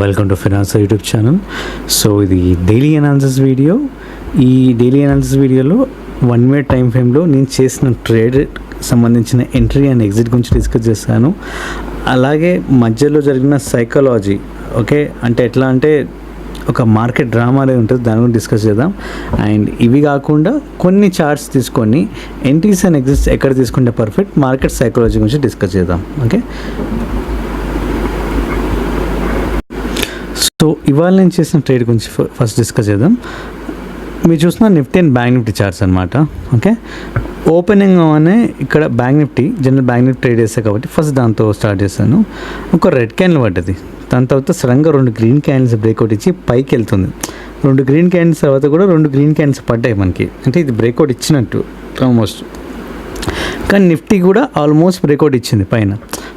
Welcome to finance YouTube channel. So ఇది daily analysis video. ఈ daily analysis వీడియోలో 1 minute time ఫ్రేమ్లో నేను చేసిన ట్రేడ్ సంబంధించిన ఎంట్రీ అండ్ ఎగ్జిట్ గురించి డిస్కస్ చేస్తాను. అలాగే మధ్యలో జరిగిన సైకాలజీ, ఓకే, అంటే ఎట్లా అంటే ఒక మార్కెట్ డ్రామా అనేది ఉంటుంది, దాని గురించి డిస్కస్ చేద్దాం. అండ్ ఇవి కాకుండా కొన్ని చార్ట్స్ తీసుకొని ఎంట్రీస్ అండ్ ఎగ్జిట్స్ ఎక్కడ తీసుకుంటే పర్ఫెక్ట్, మార్కెట్ సైకాలజీ గురించి డిస్కస్ చేద్దాం. ఓకే, సో ఇవాళ నేను చేసిన ట్రేడ్ గురించి ఫస్ట్ డిస్కస్ చేద్దాం. మీరు చూసిన Nifty and bank Nifty charts అనమాట. ఓకే, ఓపెనింగ్ అనే ఇక్కడ bank Nifty, general bank Nifty trade చేస్తాను కాబట్టి ఫస్ట్ దాంతో స్టార్ట్ చేశాను. ఒక రెడ్ క్యాండిల్ పడ్డది, దాని తర్వాత సడన్గా 2 గ్రీన్ క్యాండిల్స్ బ్రేక్అవుట్ ఇచ్చి పైకి వెళ్తుంది. 2 గ్రీన్ క్యాండిల్స్ తర్వాత కూడా 2 గ్రీన్ క్యాండిల్స్ పడ్డాయి మనకి, అంటే ఇది బ్రేక్అవుట్ ఇచ్చినట్టు ఆల్మోస్ట్. కానీ నిఫ్టీ కూడా ఆల్మోస్ట్ బ్రేక్అవుట్ ఇచ్చింది పైన.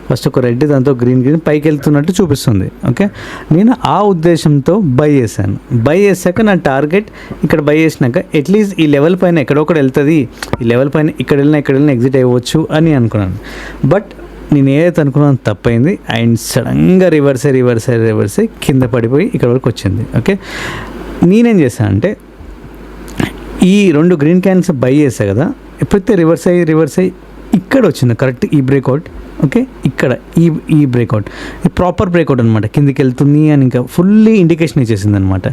ఫస్ట్ ఒక రెడ్, దాంతో గ్రీన్ పైకి వెళ్తున్నట్టు చూపిస్తుంది. ఓకే, నేను ఆ ఉద్దేశంతో బై చేశాను. బై చేశాక నా టార్గెట్ ఇక్కడ బై చేసినాక అట్లీస్ట్ ఈ లెవెల్ పైన ఎక్కడొక్కడ వెళ్తుంది, ఈ లెవెల్ పైన ఇక్కడ వెళ్ళినా ఎగ్జిట్ అయ్యవచ్చు అని అనుకున్నాను. బట్ నేను ఏదైతే అనుకున్నాను తప్పైంది. అండ్ సడన్గా రివర్స్ అయ్యి కింద పడిపోయి ఇక్కడ వరకు వచ్చింది. ఓకే, నేనేం చేశాను అంటే ఈ 2 గ్రీన్ క్యాండిల్స్ బై చేశా కదా, ఎప్పుడైతే రివర్స్ అయ్యి ఇక్కడ వచ్చింది కరెక్ట్ ఈ బ్రేక్అవుట్. ఓకే, ఇక్కడ ఈ బ్రేక్అవుట్, ఈ ప్రాపర్ బ్రేక్అవుట్ అనమాట, కిందికి వెళ్తుంది అని ఇంకా ఫుల్లీ ఇండికేషన్ ఇచ్చేసింది అనమాట.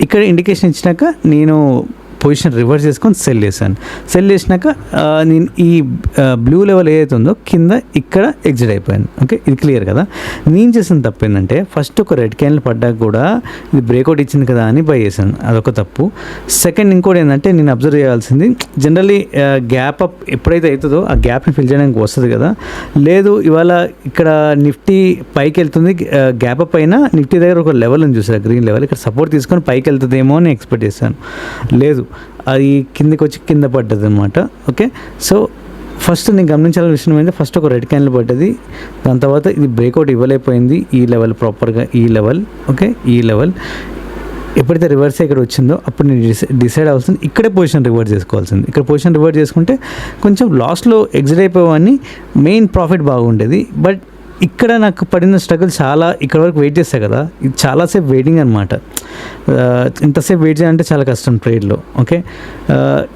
ఇక్కడ ఇండికేషన్ ఇచ్చినాక నేను పొజిషన్ రివర్స్ చేసుకొని సెల్ చేసినాక నేను ఈ బ్లూ లెవెల్ ఏదైతే ఉందో కింద ఇక్కడ ఎగ్జిట్ అయిపోయాను. ఓకే, ఇది క్లియర్ కదా. నేను చేసిన తప్పు ఏంటంటే ఫస్ట్ ఒక రెడ్ క్యాండిల్ పడ్డాక కూడా ఇది బ్రేక్అవుట్ ఇచ్చింది కదా అని బై చేశాను, అదొక తప్పు. సెకండ్ ఇంకోటి ఏంటంటే నేను అబ్జర్వ్ చేయాల్సింది, జనరల్లీ గ్యాప్ అప్ ఎప్పుడైతే అవుతుందో ఆ గ్యాప్ని ఫిల్ చేయడానికి వస్తుంది కదా. లేదు, ఇవాళ ఇక్కడ నిఫ్టీ పైకి వెళ్తుంది, గ్యాప్ అప్ అయినా నిఫ్టీ దగ్గర ఒక లెవెల్ ఉంది చూసారు, గ్రీన్ లెవెల్, ఇక్కడ సపోర్ట్ తీసుకొని పైకి వెళ్తుందేమో అని ఎక్స్పెక్ట్ చేశాను. లేదు, అది కిందకి వచ్చి కింద పడ్డది అనమాట. ఓకే, సో ఫస్ట్ నేను గమనించాల్సిన విషయం ఏంటంటే ఫస్ట్ ఒక రెడ్ క్యాండిల్ పడ్డది, దాని తర్వాత ఇది బ్రేక్అవుట్ ఇవ్వలేకపోయింది, ఈ లెవెల్ ప్రాపర్గా ఈ లెవెల్. ఓకే, ఈ లెవెల్ ఎప్పుడైతే రివర్స్ ఇక్కడ వచ్చిందో అప్పుడు నేను డిసైడ్ అవ్వాల్సింది ఇక్కడే పొజిషన్ రివర్స్ చేసుకోవాల్సింది. ఇక్కడ పొజిషన్ రివర్స్ చేసుకుంటే కొంచెం లాస్ట్లో ఎగ్జిట్ అయిపోయావని మెయిన్ ప్రాఫిట్ బాగుండేది. బట్ ఇక్కడ నాకు పడిన స్ట్రగుల్ చాలా, ఇక్కడ వరకు వెయిట్ చేస్తాను కదా, ఇది చాలాసేపు వెయిటింగ్ అనమాట. ఇంతసేపు వెయిట్ చేయాలంటే చాలా కష్టం ట్రేడ్లో. ఓకే,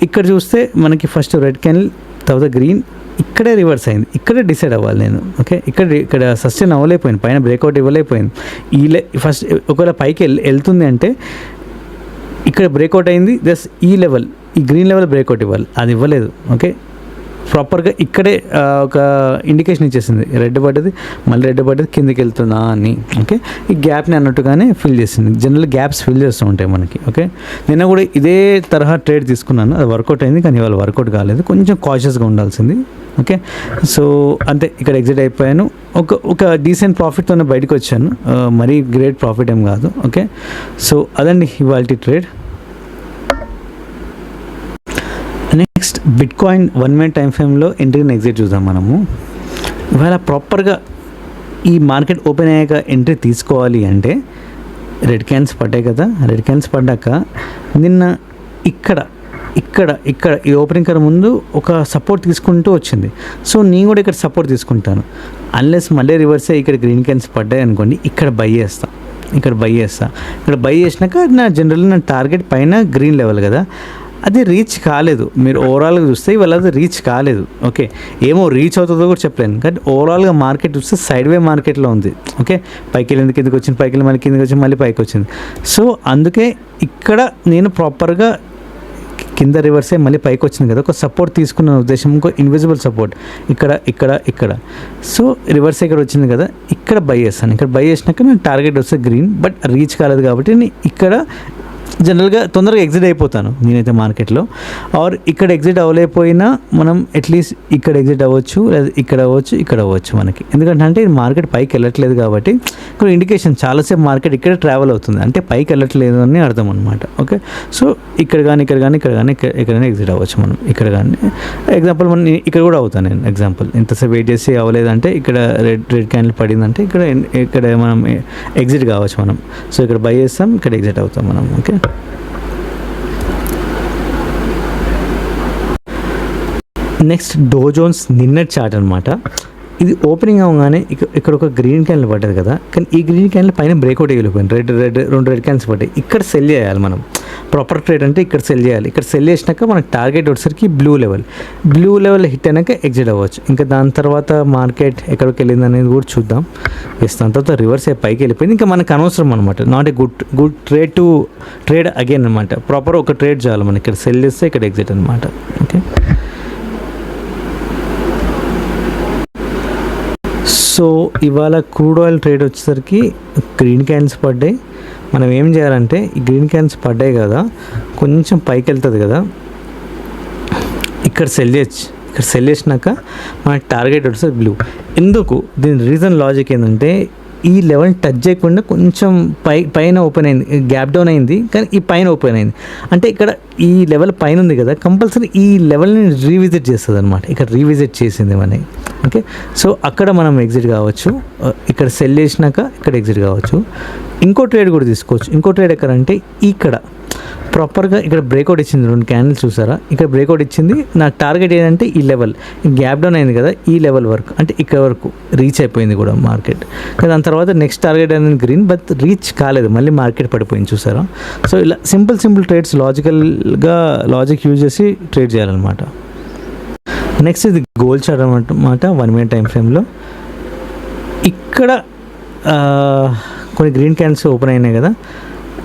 ఇక్కడ చూస్తే మనకి ఫస్ట్ రెడ్ క్యాండిల్, తర్వాత గ్రీన్, ఇక్కడే రివర్స్ అయింది, ఇక్కడే డిసైడ్ అవ్వాలి నేను. ఓకే, ఇక్కడ సస్టైన్ అవ్వలేకపోయింది, పైన బ్రేక్అవుట్ ఇవ్వలేకపోయింది. ఫస్ట్ ఒకవేళ పైకి వెళ్తుంది అంటే ఇక్కడ బ్రేక్అవుట్ అయింది, జస్ట్ ఈ లెవెల్, ఈ గ్రీన్ లెవెల్ బ్రేక్అవుట్ ఇవ్వాలి, అది ఇవ్వలేదు. ఓకే, ప్రాపర్గా ఇక్కడే ఒక ఇండికేషన్ ఇచ్చేసింది, రెడ్ పడ్డది, మళ్ళీ రెడ్ పడ్డది, కిందకి వెళ్తుందా అని. ఓకే, ఈ గ్యాప్ని అన్నట్టుగానే ఫిల్ చేసింది. జనరల్ గ్యాప్స్ ఫిల్ చేస్తూ ఉంటాయి మనకి. ఓకే, నిన్న కూడా ఇదే తరహా ట్రేడ్ తీసుకున్నాను, అది వర్కౌట్ అయింది, కానీ ఇవాళ వర్కౌట్ కాలేదు, కొంచెం కాషియస్గా ఉండాల్సింది. ఓకే, సో అంతే, ఇక్కడ ఎగ్జిట్ అయిపోయాను. ఒక డీసెంట్ ప్రాఫిట్తోనే బయటకు వచ్చాను, మరీ గ్రేట్ ప్రాఫిట్ ఏం కాదు. ఓకే, సో అదండి ఇవాళ trade. Next bit coin 1 minute time ఫ్రేమ్లో ఎంట్రీ అండ్ ఎగ్జిట్ చూద్దాం మనము. ఇవాళ ప్రాపర్గా ఈ మార్కెట్ ఓపెన్ అయ్యాక ఎంట్రీ తీసుకోవాలి అంటే రెడ్ క్యాండిల్స్ పడ్డాయి కదా, రెడ్ క్యాండిల్స్ పడ్డాక నిన్న ఇక్కడ ఈ ఓపెనింగ్ కన్నా ముందు ఒక సపోర్ట్ తీసుకుంటూ వచ్చింది. సో నేను కూడా ఇక్కడ సపోర్ట్ తీసుకుంటాను, అన్లెస్ మళ్ళీ రివర్స్ అయ్యి ఇక్కడ గ్రీన్ క్యాండిల్స్ పడ్డాయి అనుకోండి, ఇక్కడ బై చేసినాక నా జనరల్లీ నా టార్గెట్ పైన గ్రీన్ లెవెల్ కదా, అది రీచ్ కాలేదు. మీరు ఓవరాల్గా చూస్తే ఇవాళ అది రీచ్ కాలేదు. ఓకే, ఏమో రీచ్ అవుతుందో కూడా చెప్పలేను, కానీ ఓవరాల్గా మార్కెట్ చూస్తే సైడ్ వే మార్కెట్లో ఉంది. ఓకే, పైకి వెళ్ళింది, కిందకి వచ్చింది, పైకి వెళ్ళి మళ్ళీ కిందకి వచ్చి మళ్ళీ పైకి వచ్చింది. సో అందుకే ఇక్కడ నేను ప్రాపర్గా కింద రివర్స్ అయ్యి మళ్ళీ పైకి వచ్చింది కదా, ఒక సపోర్ట్ తీసుకున్న ఉద్దేశం, ఇంకో ఇన్విజిబుల్ సపోర్ట్ ఇక్కడ. సో రివర్స్ ఇక్కడ వచ్చింది కదా, ఇక్కడ బై చేస్తాను. ఇక్కడ బై చేసినాక నేను టార్గెట్ వస్తే గ్రీన్, బట్ రీచ్ కాలేదు కాబట్టి నేను ఇక్కడ జనరల్గా తొందరగా ఎగ్జిట్ అయిపోతాను నేనైతే మార్కెట్లో. ఆర్ ఇక్కడ ఎగ్జిట్ అవ్వలేకపోయినా మనం అట్లీస్ట్ ఇక్కడ ఎగ్జిట్ అవ్వచ్చు, లేదా ఇక్కడ అవ్వచ్చు మనకి. ఎందుకంటే అంటే మార్కెట్ పైకి వెళ్ళట్లేదు కాబట్టి ఇక్కడ ఇండికేషన్ చాలాసేపు మార్కెట్ ఇక్కడ ట్రావెల్ అవుతుంది, అంటే పైకి వెళ్ళట్లేదు అని అర్థం అనమాట. ఓకే, సో ఇక్కడ ఎగ్జిట్ అవ్వచ్చు మనం. ఇక్కడ కానీ ఎగ్జాంపుల్ మనం ఇక్కడ కూడా అవుతాను నేను. ఎగ్జాంపుల్ ఇంతసేపు వెయిట్ చేసి అవ్వలేదంటే ఇక్కడ రెడ్ క్యాండిల్ పడిందంటే ఇక్కడ మనం ఎగ్జిట్ కావచ్చు మనం. సో ఇక్కడ బై చేస్తాం, ఇక్కడ ఎగ్జిట్ అవుతాం మనం. ఓకే, నెక్స్ట్ డో జోన్స్ నిన్నటి చార్ట్ అనమాట. ఇది ఓపెనింగ్ అవగానే ఇక్కడ ఒక గ్రీన్ క్యాండిల్ పడ్డది కదా, కానీ ఈ గ్రీన్ క్యాండిల్ పైన బ్రేక్అవుట్ వెళ్ళిపోయింది, రెండు రెడ్ క్యాండిల్స్ పడ్డాయి. ఇక్కడ సెల్ చేయాలి మనం. ప్రాపర్ ట్రేడ్ అంటే ఇక్కడ సెల్ చేయాలి. ఇక్కడ సెల్ చేసినాక మనకు టార్గెట్ వచ్చేసరికి బ్లూ లెవెల్ హిట్ అయినాక ఎగ్జిట్ అవ్వచ్చు. ఇంకా దాని తర్వాత మార్కెట్ ఎక్కడికి వెళ్ళింది అనేది కూడా చూద్దాం. దాని తర్వాత రివర్స్ పైకి వెళ్ళిపోయింది. ఇంకా మనకు అనవసరం అనమాట, not a good trade again అనమాట. ప్రాపర్ ఒక ట్రేడ్ చాలు మనకి. ఇక్కడ సెల్ చేస్తే ఇక్కడ ఎగ్జిట్ అనమాట. ఓకే, సో ఇవాళ క్రూడ్ ఆయిల్ ట్రేడ్ వచ్చేసరికి గ్రీన్ క్యాండిల్స్ పడ్డాయి. మనం ఏం చేయాలంటే ఈ గ్రీన్ క్యాండిల్స్ పడ్డాయి కదా, కొంచెం పైకి వెళ్తుంది కదా, ఇక్కడ సెల్ చేయొచ్చు. ఇక్కడ సెల్ చేసినాక మన టార్గెట్ వచ్చేసరికి బ్లూ. ఎందుకు దీని రీజన్ లాజిక్ ఏంటంటే ఈ లెవెల్ టచ్ చేయకుండా కొంచెం పైన ఓపెన్ అయింది, గ్యాప్ డౌన్ అయింది, కానీ ఈ పైన ఓపెన్ అయింది. అంటే ఇక్కడ ఈ లెవెల్ పైన ఉంది కదా, కంపల్సరీ ఈ లెవెల్ని రీవిజిట్ చేస్తుంది అనమాట. ఇక్కడ రీవిజిట్ చేసింది మనకి. ఓకే, సో అక్కడ మనం ఎగ్జిట్ కావచ్చు. ఇక్కడ సెల్ చేసినాక ఇక్కడ ఎగ్జిట్ కావచ్చు. ఇంకో ట్రేడ్ కూడా తీసుకోవచ్చు. ఇంకో ట్రేడ్ ఎక్కడంటే ఇక్కడ ప్రాపర్గా ఇక్కడ బ్రేక్అవుట్ ఇచ్చింది, 2 క్యాండిల్స్ చూసారా, ఇక్కడ బ్రేక్అవుట్ ఇచ్చింది. నా టార్గెట్ ఏంటంటే ఈ లెవెల్ గ్యాప్ డౌన్ అయింది కదా, ఈ లెవెల్ వరకు, అంటే ఇక్కడ వరకు రీచ్ అయిపోయింది కూడా మార్కెట్. దాని తర్వాత నెక్స్ట్ టార్గెట్ అనేది గ్రీన్, బట్ రీచ్ కాలేదు, మళ్ళీ మార్కెట్ పడిపోయింది చూసారా. సో ఇలా సింపుల్ ట్రేడ్స్ లాజిక్ యూజ్ చేసి ట్రేడ్ చేయాలన్నమాట. నెక్స్ట్ ఇది గోల్డ్ చార్ట్ అన్నమాట. 1 minute టైం ఫ్రేమ్లో ఇక్కడ కొన్ని గ్రీన్ క్యాండిల్స్ ఓపెన్ అయినాయి కదా,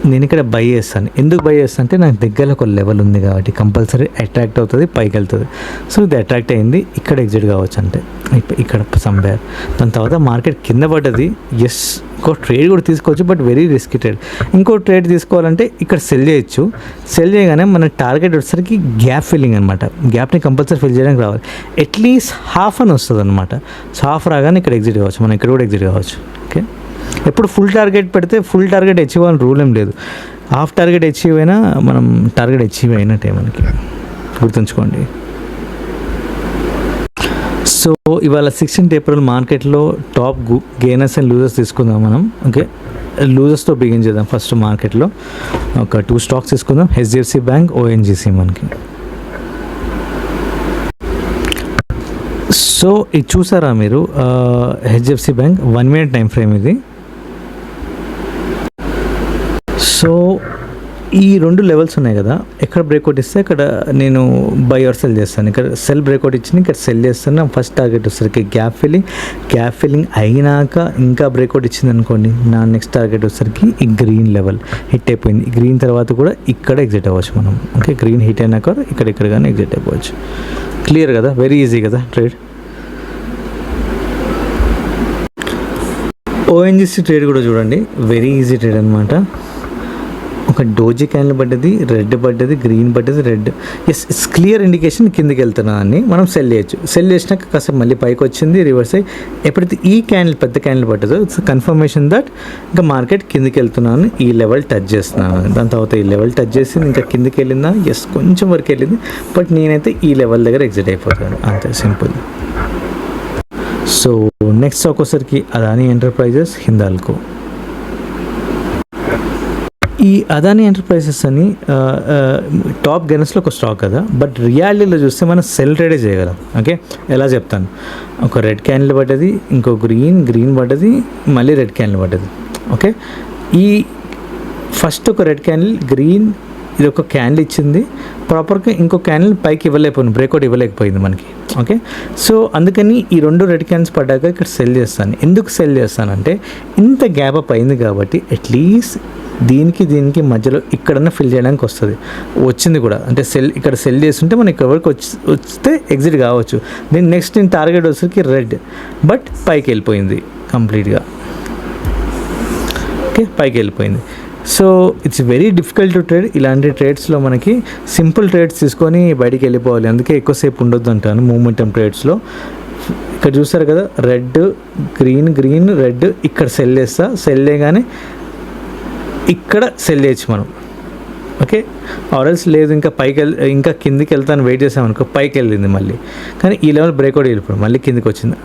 నేను ఇక్కడ బై చేస్తాను. ఎందుకు బై చేస్తాను అంటే నాకు దగ్గరలో ఒక లెవెల్ ఉంది కాబట్టి కంపల్సరీ అట్రాక్ట్ అవుతుంది, పైకి వెళ్తుంది. సో ఇది అట్రాక్ట్ అయింది, ఇక్కడ ఎగ్జిట్ కావచ్చు. అంటే ఇక్కడ సంబేర్. దాని తర్వాత మార్కెట్ కింద పడ్డది. ఎస్, ఇంకో ట్రేడ్ కూడా తీసుకోవచ్చు, బట్ వెరీ రిస్కీ ట్రేడ్. ఇంకో ట్రేడ్ తీసుకోవాలంటే ఇక్కడ సెల్ చేయొచ్చు. సెల్ చేయగానే మన టార్గెట్ వచ్చేసరికి గ్యాప్ ఫిల్లింగ్ అనమాట. గ్యాప్ని కంపల్సరీ ఫిల్ చేయడానికి రావాలి. అట్లీస్ట్ హాఫ్ అని వస్తుంది అనమాట. సో హాఫ్ రాగానే ఇక్కడ ఎగ్జిట్ కావచ్చు, మనం ఇక్కడ కూడా ఎగ్జిట్ కావచ్చు. ఓకే, ఎప్పుడు ఫుల్ టార్గెట్ పెడితే ఫుల్ టార్గెట్ అచీవ్ అని రూల్ ఏం లేదు. హాఫ్ టార్గెట్ అచీవ్ అయినా మనం టార్గెట్ అచీవ్ అయినట్టే మనకి, గుర్తుంచుకోండి. సో ఇవాళ 16th April మార్కెట్లో టాప్ గెయినర్స్ అండ్ లూజర్స్ తీసుకుందాం మనం. ఓకే, లూజర్స్తో బిగిన్ చేద్దాం. ఫస్ట్ మార్కెట్లో ఒక 2 స్టాక్స్ తీసుకుందాం, HDFC బ్యాంక్, ONGC మనకి. సో ఇది చూసారా మీరు, HDFC bank 1 minute time frame ఇది. సో ఈ 2 లెవెల్స్ ఉన్నాయి కదా, ఎక్కడ బ్రేక్అవుట్ ఇస్తే అక్కడ నేను బై ఆర్ సెల్ చేస్తాను. ఇక్కడ సెల్ బ్రేక్అవుట్ ఇచ్చింది, ఇక్కడ సెల్ చేస్తాను. ఫస్ట్ టార్గెట్ వచ్చేసరికి గ్యాప్ ఫిల్లింగ్ అయినాక ఇంకా బ్రేక్అవుట్ ఇచ్చింది అనుకోండి, నా నెక్స్ట్ టార్గెట్ వచ్చేసరికి ఈ గ్రీన్ లెవెల్ హిట్ అయిపోయింది. ఈ గ్రీన్ తర్వాత కూడా ఇక్కడ ఎగ్జిట్ అవ్వచ్చు మనం. ఓకే, గ్రీన్ హిట్ అయినాక ఇక్కడ కానీ ఎగ్జిట్ అయిపోవచ్చు. క్లియర్ కదా, వెరీ ఈజీ కదా ట్రేడ్. ONGC ట్రేడ్ కూడా చూడండి, వెరీ ఈజీ ట్రేడ్ అనమాట. ఒక డోజీ క్యాండిల్ పడ్డది, రెడ్ పడ్డది, గ్రీన్ పడ్డది, రెడ్. ఇట్స్ క్లియర్ ఇండికేషన్ కిందకి వెళ్తున్నా అని మనం సెల్ చేయొచ్చు. సెల్ చేసినాక కాసేపు మళ్ళీ పైకి వచ్చింది, రివర్స్ అయ్యి ఎప్పుడైతే ఈ క్యాండిల్ పెద్ద క్యాండిల్ పడ్డదో ఇట్స్ కన్ఫర్మేషన్ దట్ ఇంకా మార్కెట్ కిందకి వెళ్తున్నాను, ఈ లెవెల్ టచ్ చేస్తున్నాను. దాని తర్వాత ఈ లెవెల్ టచ్ చేసింది, ఇంకా కిందకి వెళ్ళిందా, ఎస్ కొంచెం వరకు వెళ్ళింది, బట్ నేనైతే ఈ లెవెల్ దగ్గర ఎగ్జిట్ అయిపోతాను, అంతే సింపుల్. సో నెక్స్ట్ స్టాక్ వచ్చేసరికి అదానీ ఎంటర్ప్రైజెస్, హిందాల్కో. ఈ అదానీ ఎంటర్ప్రైజెస్ అని టాప్ గెయినర్స్లో ఒక స్టాక్ కదా, బట్ రియాలిటీలో చూస్తే మనం సెల్ ట్రేడే చేయగలం. ఓకే, ఎలా చెప్తాను, ఒక రెడ్ క్యాండిల్ పడ్డది, ఇంకో గ్రీన్ పడ్డది, మళ్ళీ రెడ్ క్యాండిల్ పడ్డది. ఓకే, ఈ ఫస్ట్ ఒక రెడ్ క్యాండిల్, గ్రీన్, ఇది ఒక క్యాండిల్ ఇచ్చింది, ప్రాపర్గా ఇంకో క్యాండిల్ పైకి ఇవ్వలేకపోయింది, బ్రేక్అవుట్ ఇవ్వలేకపోయింది మనకి. ఓకే, సో అందుకని ఈ 2 రెడ్ క్యాండిల్స్ పడ్డాక ఇక్కడ సెల్ చేస్తాను. ఎందుకు సెల్ చేస్తానంటే ఇంత గ్యాప్ అప్ అయింది కాబట్టి అట్లీస్ట్ దీనికి మధ్యలో ఇక్కడన్నా ఫిల్ చేయడానికి వచ్చింది కూడా. అంటే ఇక్కడ సెల్ చేస్తుంటే మనం ఇక్కడ వరకు వస్తే ఎగ్జిట్ కావచ్చు. నెక్స్ట్ నేను టార్గెట్ వచ్చేసరికి రెడ్, బట్ పైకి వెళ్ళిపోయింది కంప్లీట్గా. ఓకే, పైకి వెళ్ళిపోయింది. So it's very difficult to trade. ఇలాంటి ట్రేడ్స్లో మనకి సింపుల్ ట్రేడ్స్ తీసుకొని బయటికి వెళ్ళిపోవాలి. అందుకే ఎక్కువసేపు ఉండొద్దు అంటాను మూమెంటం ట్రేడ్స్లో. ఇక్కడ చూస్తారు కదా, రెడ్ గ్రీన్ రెడ్, ఇక్కడ సెల్ చేస్తా, సెల్ చేయగానే ఇక్కడ సెల్ చేయొచ్చు మనం. ఓకే, ఆర్ఎల్స్ లేదు ఇంకా కిందికి వెళ్తాను వెయిట్ చేసామనుకో, పైకి వెళ్ళింది మళ్ళీ, కానీ ఈ లెవెల్ బ్రేక్అవుట్ వెళ్ళిపోయి మళ్ళీ కిందికి వచ్చింది.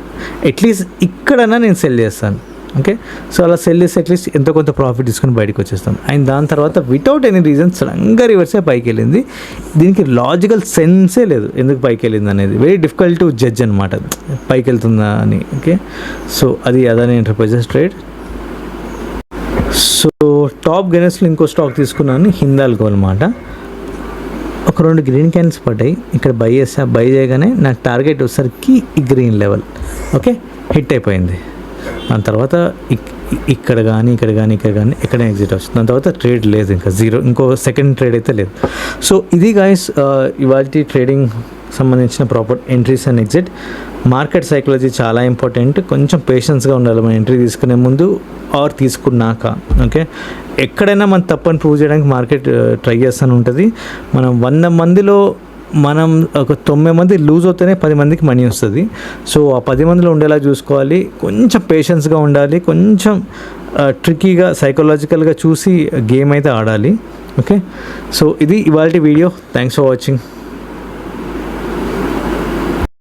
అట్లీస్ట్ ఇక్కడన్నా నేను సెల్ చేస్తాను. ఓకే. సో అలా సెల్ చేసి అట్లీస్ట్ ఎంతో కొంత ప్రాఫిట్ తీసుకొని బయటకు వచ్చేస్తాం. అండ్ దాని తర్వాత వితౌట్ ఎనీ రీజన్ సడన్గా రివర్సే పైకి వెళ్ళింది. దీనికి లాజికల్ సెన్సే లేదు ఎందుకు పైకి వెళ్ళింది అనేది. వెరీ డిఫికల్ట్ టు జడ్జ్ అనమాట పైకి వెళ్తుందా అని. ఓకే. సో అది Adani Enterprises trade. So top గెయినర్స్లో ఇంకో స్టాక్ తీసుకున్నాను, హిందాల్కో అనమాట. ఒక 2 గ్రీన్ క్యాండిల్స్ పడ్డాయి, ఇక్కడ బై చేసా. బై చేయగానే నాకు టార్గెట్ వచ్చేసరికి ఈ గ్రీన్ లెవెల్, ఓకే, హిట్ అయిపోయింది. దాని తర్వాత ఇక్కడ కానీ ఎక్కడ ఎగ్జిట్ వస్తుంది. దాని తర్వాత ట్రేడ్ లేదు, ఇంకా జీరో, ఇంకో సెకండ్ ట్రేడ్ అయితే లేదు. సో ఇది గాయస్ ఇవాళ ట్రేడింగ్ సంబంధించిన proper entries and exit. Market psychology చాలా ఇంపార్టెంట్. కొంచెం పేషెన్స్గా ఉండాలి మనం ఎంట్రీ తీసుకునే ముందు ఆర్ తీసుకున్నాక. ఓకే. ఎక్కడైనా మనం తప్పని ప్రూవ్ చేయడానికి మార్కెట్ ట్రై చేస్తూనే ఉంటుంది. మనం 100 మందిలో మనం ఒక 9 మంది లూజ్ అవుతేనే 10 మందికి మనీ వస్తుంది. సో ఆ 10 మందిలో ఉండేలా చూసుకోవాలి. కొంచెం పేషెన్స్గా ఉండాలి, కొంచెం ట్రిక్కీగా సైకలాజికల్గా చూసి గేమ్ అయితే ఆడాలి. ఓకే. సో ఇది ఇవాళ వీడియో. Thanks for watching.